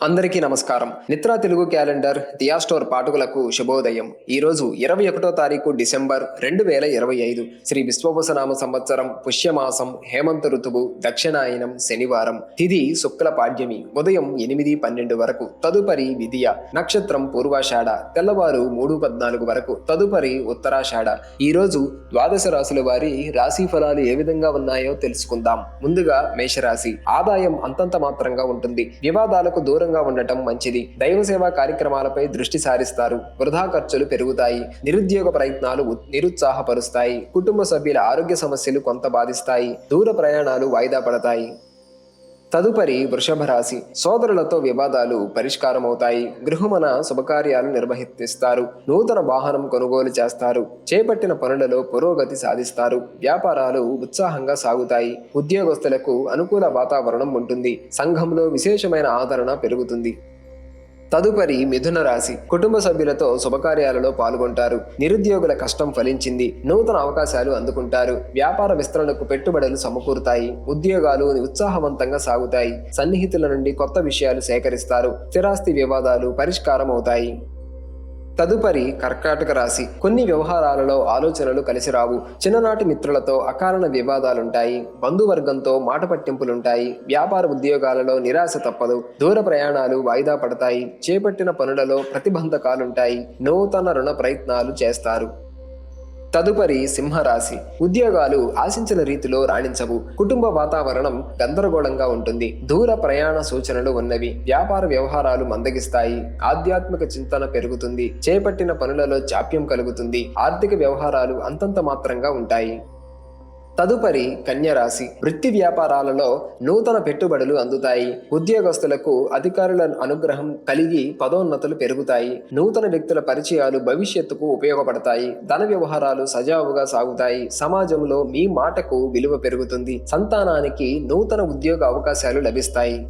అందరికీ నమస్కారం. నిత్రా తెలుగు క్యాలెండర్ దియా స్టోర్ పాఠకులకు శుభోదయం. ఈరోజు 21 తారీఖు డిసెంబర్ 2025 శ్రీ విశ్వవసనామ సంవత్సరం పుష్యమాసం హేమంత ఋతువు దక్షిణాయనం శనివారం. తిథి శుక్ల పాడ్యమి ఉదయం 8:12 వరకు. తదుపరి విధియ. నక్షత్రం పూర్వాషాఢ తెల్లవారు 3:14 వరకు. తదుపరి ఉత్తరాషాఢ. ఈరోజు ద్వాదశ రాశుల వారి రాశి ఫలాలు ఏ విధంగా ఉన్నాయో తెలుసుకుందాం. ముందుగా మేషరాశి. ఆదాయం అంతంత మాత్రంగా ఉంటుంది. వివాదాలకు దూరంగా ఉండటం మంచిది. దైవ సేవా కార్యక్రమాలపై దృష్టి సారిస్తారు. వృధా ఖర్చులు పెరుగుతాయి. నిరుద్యోగ ప్రయత్నాలు నిరుత్సాహపరుస్తాయి. కుటుంబ సభ్యుల ఆరోగ్య సమస్యలు కొంత బాధిస్తాయి. దూర ప్రయాణాలు వాయిదా పడతాయి. తదుపరి వృషభ రాశి. సోదరులతో వివాదాలు పరిష్కారమవుతాయి. గృహమున శుభకార్యాలు నిర్వహిస్తారు. నూతన వాహనం కొనుగోలు చేస్తారు. చేపట్టిన పనులలో పురోగతి సాధిస్తారు. వ్యాపారాలు ఉత్సాహంగా సాగుతాయి. ఉద్యోగస్తులకు అనుకూల వాతావరణం ఉంటుంది. సంఘంలో విశేషమైన ఆదరణ పెరుగుతుంది. తదుపరి మిథున రాశి. కుటుంబ సభ్యులతో శుభకార్యాలలో పాల్గొంటారు. నిరుద్యోగుల కష్టం ఫలించింది. నూతన అవకాశాలు అందుకుంటారు. వ్యాపార విస్తరణకు పెట్టుబడులు సమకూరుతాయి. ఉద్యోగాలు ఉత్సాహవంతంగా సాగుతాయి. సన్నిహితుల నుండి కొత్త విషయాలు సేకరిస్తారు. స్థిరాస్తి వివాదాలు పరిష్కారం అవుతాయి. తదుపరి కర్కాటక రాశి. కొన్ని వ్యవహారాలలో ఆలోచనలు కలిసి రావు. చిన్ననాటి మిత్రులతో అకారణ వివాదాలుంటాయి. బంధువర్గంతో మాట పట్టింపులుంటాయి. వ్యాపార ఉద్యోగాలలో నిరాశ తప్పదు. దూర ప్రయాణాలు వాయిదా పడతాయి. చేపట్టిన పనులలో ప్రతిబంధకాలుంటాయి. నూతన రుణ ప్రయత్నాలు చేస్తారు. తదుపరి సింహరాశి. ఉద్యోగాలు ఆశించిన రీతిలో రాణించవు. కుటుంబ వాతావరణం గందరగోళంగా ఉంటుంది. దూర ప్రయాణ సూచనలు ఉన్నవి. వ్యాపార వ్యవహారాలు మందగిస్తాయి. ఆధ్యాత్మిక చింతన పెరుగుతుంది. చేపట్టిన పనులలో జాప్యం కలుగుతుంది. ఆర్థిక వ్యవహారాలు అంతంత మాత్రంగా ఉంటాయి. తదుపరి కన్యరాశి. వృత్తి వ్యాపారాలలో నూతన పెట్టుబడులు అందుతాయి. ఉద్యోగస్తులకు అధికారుల అనుగ్రహం కలిగి పదోన్నతులు పెరుగుతాయి. నూతన వ్యక్తుల పరిచయాలు భవిష్యత్తుకు ఉపయోగపడతాయి. ధన వ్యవహారాలు సజావుగా సాగుతాయి. సమాజంలో మీ మాటకు విలువ పెరుగుతుంది. సంతానానికి నూతన ఉద్యోగ అవకాశాలు లభిస్తాయి.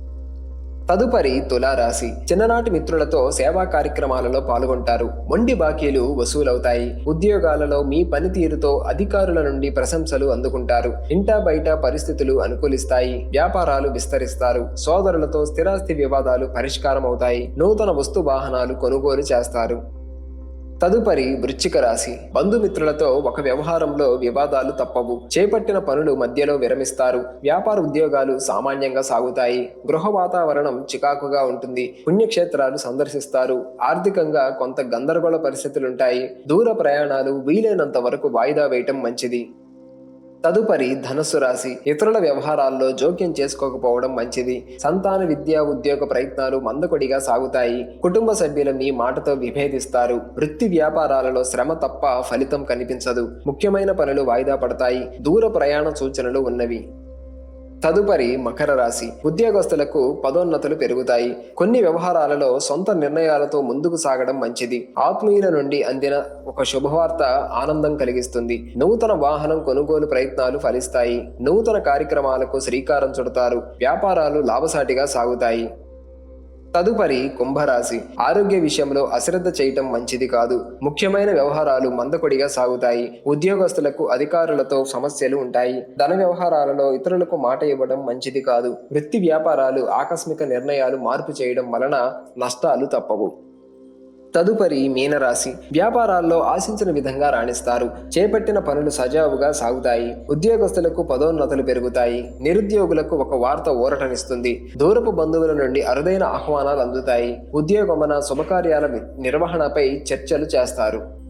తదుపరి తులారాశి. చిన్ననాటి మిత్రులతో సేవా కార్యక్రమాలలో పాల్గొంటారు. మొండి బాకీలు వసూలవుతాయి. ఉద్యోగాలలో మీ పనితీరుతో అధికారుల నుండి ప్రశంసలు అందుకుంటారు. ఇంటా బయట పరిస్థితులు అనుకూలిస్తాయి. వ్యాపారాలు విస్తరిస్తారు. సోదరులతో స్థిరాస్తి వివాదాలు పరిష్కారం అవుతాయి. నూతన వస్తు వాహనాలు కొనుగోలు చేస్తారు. తదుపరి వృశ్చిక రాశి. బంధుమిత్రులతో ఒక వ్యవహారంలో వివాదాలు తప్పవు. చేపట్టిన పనులు మధ్యలో విరమిస్తారు. వ్యాపార ఉద్యోగాలు సామాన్యంగా సాగుతాయి. గృహ వాతావరణం చికాకుగా ఉంటుంది. పుణ్యక్షేత్రాలు సందర్శిస్తారు. ఆర్థికంగా కొంత గందరగోళ పరిస్థితులుంటాయి. దూర ప్రయాణాలు వీలైనంత వరకు వాయిదా వేయటం మంచిది. తదుపరి ధనుస్సు రాశి. ఇతరుల వ్యవహారాల్లో జోక్యం చేసుకోకపోవడం మంచిది. సంతాన విద్య ఉద్యోగ ప్రయత్నాలు మందకొడిగా సాగుతాయి. కుటుంబ సభ్యులు మీ మాటతో విభేదిస్తారు. వృత్తి వ్యాపారాలలో శ్రమ తప్ప ఫలితం కనిపించదు. ముఖ్యమైన పనులు వాయిదా పడతాయి. దూర ప్రయాణ సూచనలు ఉన్నవి. తదుపరి మకర రాశి. ఉద్యోగస్తులకు పదోన్నతులు పెరుగుతాయి. కొన్ని వ్యవహారాలలో సొంత నిర్ణయాలతో ముందుకు సాగడం మంచిది. ఆత్మీయుల నుండి అందిన ఒక శుభవార్త ఆనందం కలిగిస్తుంది. నూతన వాహనం కొనుగోలు ప్రయత్నాలు ఫలిస్తాయి. నూతన కార్యక్రమాలకు శ్రీకారం చుడతారు. వ్యాపారాలు లాభసాటిగా సాగుతాయి. తదుపరి కుంభరాశి. ఆరోగ్య విషయంలో అశ్రద్ధ చేయటం మంచిది కాదు. ముఖ్యమైన వ్యవహారాలు మందకొడిగా సాగుతాయి. ఉద్యోగస్తులకు అధికారులతో సమస్యలు ఉంటాయి. ధన వ్యవహారాలలో ఇతరులకు మాట ఇవ్వడం మంచిది కాదు. వృత్తి వ్యాపారాలు ఆకస్మిక నిర్ణయాలు మార్పు చేయడం వలన నష్టాలు తప్పవు. తదుపరి మీనరాశి. వ్యాపారాల్లో ఆశించిన విధంగా రాణిస్తారు. చేపట్టిన పనులు సజావుగా సాగుతాయి. ఉద్యోగస్తులకు పదోన్నతులు పెరుగుతాయి. నిరుద్యోగులకు ఒక వార్త ఊరటనిస్తుంది. దూరపు బంధువుల నుండి అరుదైన ఆహ్వానాలు అందుతాయి. ఉద్యోగమన శుభకార్యాల నిర్వహణపై చర్చలు చేస్తారు.